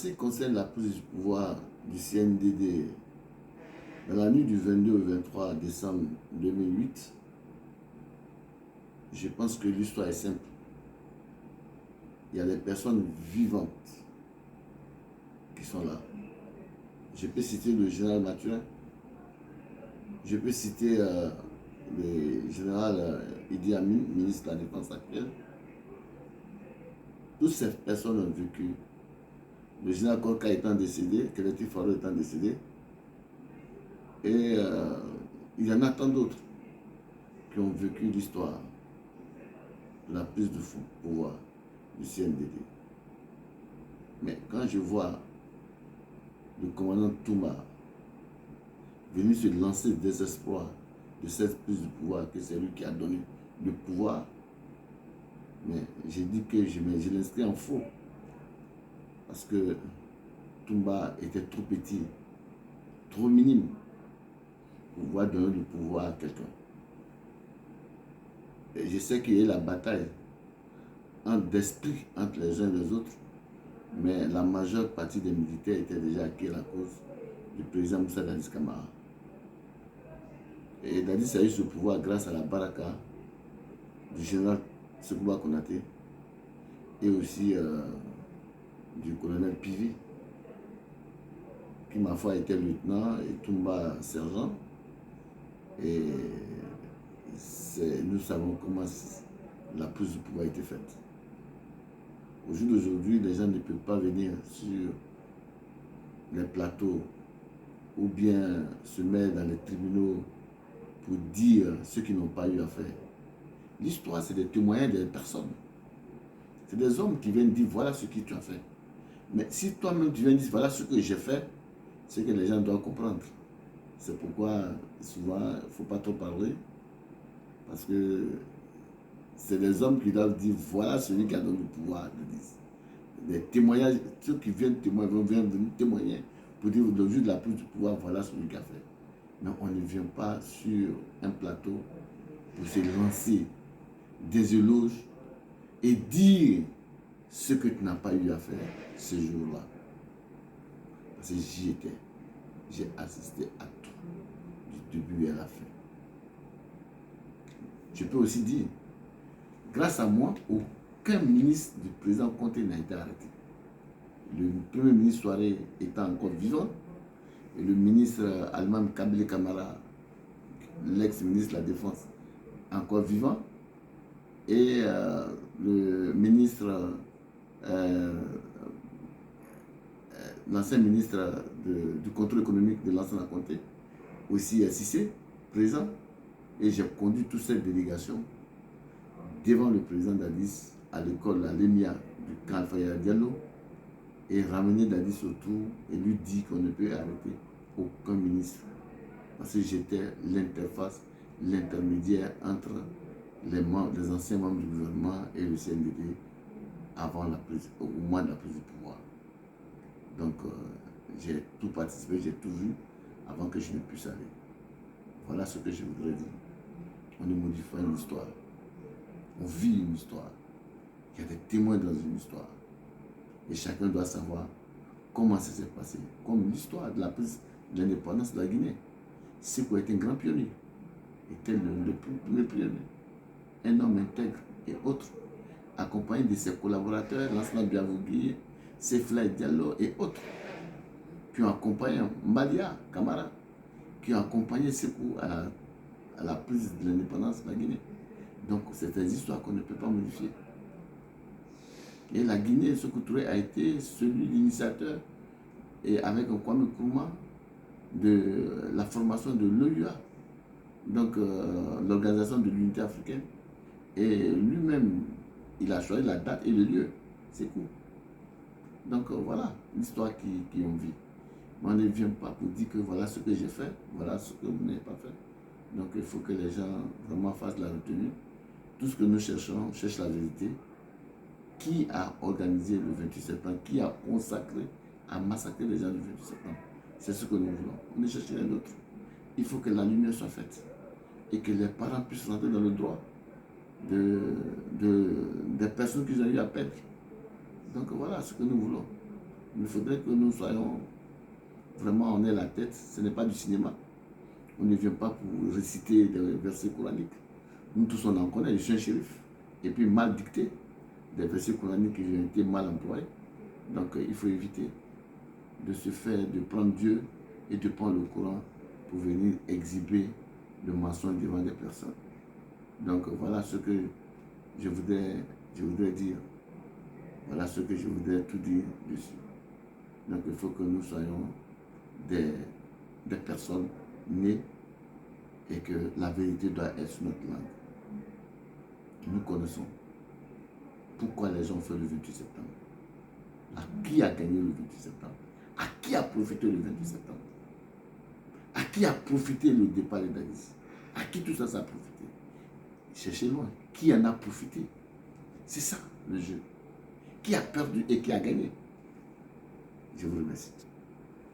ce qui concerne la prise du pouvoir du CNDD, dans la nuit du 22 au 23 décembre 2008, je pense que l'histoire est simple. Il y a des personnes vivantes qui sont là. Je peux citer le général Mathurin, je peux citer le général Idi Amin, ministre de la Défense actuelle. Toutes ces personnes ont vécu. Le général Korka étant décédé, Keleti Faro étant décédé, et il y en a tant d'autres qui ont vécu l'histoire de la prise de pouvoir du CNDD. Mais quand je vois le commandant Touma venir se lancer le désespoir de cette prise de pouvoir, que c'est lui qui a donné le pouvoir, mais j'ai dit que je l'inscris en faux. Parce que Toumba était trop petit, trop minime pour pouvoir donner le pouvoir à quelqu'un. Et je sais qu'il y a la bataille d'esprit entre les uns et les autres, mais la majeure partie des militaires étaient déjà acquis à la cause du président Moussa Dadis Camara. Et Dadis a eu ce pouvoir grâce à la baraka du général Sekouba Konaté et aussi du colonel Pivi, qui ma foi était lieutenant et Toumba sergent. Et nous savons comment la prise du pouvoir a été faite. Au jour d'aujourd'hui, les gens ne peuvent pas venir sur les plateaux ou bien se mettre dans les tribunaux pour dire ce qu'ils n'ont pas eu à faire. L'histoire, c'est des témoignages des personnes. C'est des hommes qui viennent dire voilà ce que tu as fait. Mais si toi-même tu viens dire voilà ce que j'ai fait, c'est que les gens doivent comprendre. C'est pourquoi souvent il ne faut pas trop parler. Parce que c'est des hommes qui doivent dire voilà celui qui a donné le pouvoir. Des témoignages, ceux qui viennent témoigner vont venir témoigner pour dire le jour de la prise du pouvoir, voilà celui qui a fait. Mais on ne vient pas sur un plateau pour se lancer des éloges et dire ce que tu n'as pas eu à faire ce jour-là. Parce que j'y étais. J'ai assisté à tout, du début à la fin. Je peux aussi dire, grâce à moi, aucun ministre du président Conté n'a été arrêté. Le premier ministre Soiré étant encore vivant, et le ministre allemand Kabile Kamara, l'ex-ministre de la Défense, encore vivant, et le ministre, l'ancien ministre du contrôle économique de l'ancien Conté, aussi Cissé, présent, et j'ai conduit toute cette délégation devant le président Dadis à l'école, à l'EMIA du camp Alpha Diallo, et ramener Dadis autour et lui dire qu'on ne peut arrêter aucun ministre. Parce que j'étais l'interface, l'intermédiaire entre les anciens membres du gouvernement et le CNDD avant au moment de la prise du pouvoir. Donc j'ai tout participé, j'ai tout vu avant que je ne puisse aller. Voilà ce que je voudrais dire. On ne modifie pas une histoire. On vit une histoire. Il y a des témoins dans une histoire. Et chacun doit savoir comment ça s'est passé. Comme l'histoire de la prise de l'indépendance de la Guinée. Sékou était un grand pionnier. Était le premier pionnier. Un homme intègre et autre, accompagné de ses collaborateurs, Lansana Biavogui, Sefla Diallo et autres, qui ont accompagné Mbalia Camara, qui ont accompagné Sékou à la prise de l'indépendance de la Guinée. Donc, c'est des histoires qu'on ne peut pas modifier. Et la Guinée, Sékou Touré a été celui l'initiateur, et avec un Kwame Nkrumah, de la formation de l'OUA, donc l'Organisation de l'Unité africaine. Et lui-même, il a choisi la date et le lieu. Sékou. Donc voilà l'histoire qui on vit. Mais on ne vient pas pour dire que voilà ce que j'ai fait, voilà ce que vous n'avez pas fait. Donc il faut que les gens vraiment fassent la retenue. Tout ce que nous cherchons, on cherche la vérité. Qui a organisé le 28 septembre? Qui a consacré à massacrer les gens le 28 septembre? C'est ce que nous voulons. On ne cherche rien d'autre. Il faut que la lumière soit faite et que les parents puissent rentrer dans le droit des personnes qu'ils ont eu à perdre. Donc voilà ce que nous voulons. Il faudrait que nous soyons, vraiment, on ait la tête. Ce n'est pas du cinéma. On ne vient pas pour réciter des versets coraniques. Nous tous, on en connaît. Je suis un shérif. Et puis, mal dicté. Des versets coraniques qui ont été mal employés. Donc, il faut éviter de se faire, de prendre Dieu et de prendre le Coran pour venir exhiber le mensonge devant des personnes. Donc, voilà ce que je voudrais dire. Voilà ce que je voudrais tout dire dessus. Donc, il faut que nous soyons des personnes nées et que la vérité doit être sur notre langue. Nous connaissons pourquoi les gens font le 28 septembre. À qui a gagné le 28 septembre? À qui a profité le 28 septembre? À qui a profité le départ de Dadis? À qui tout ça, ça a profité? Cherchez loin. Qui en a profité? C'est ça le jeu. Qui a perdu et qui a gagné? Je vous remercie.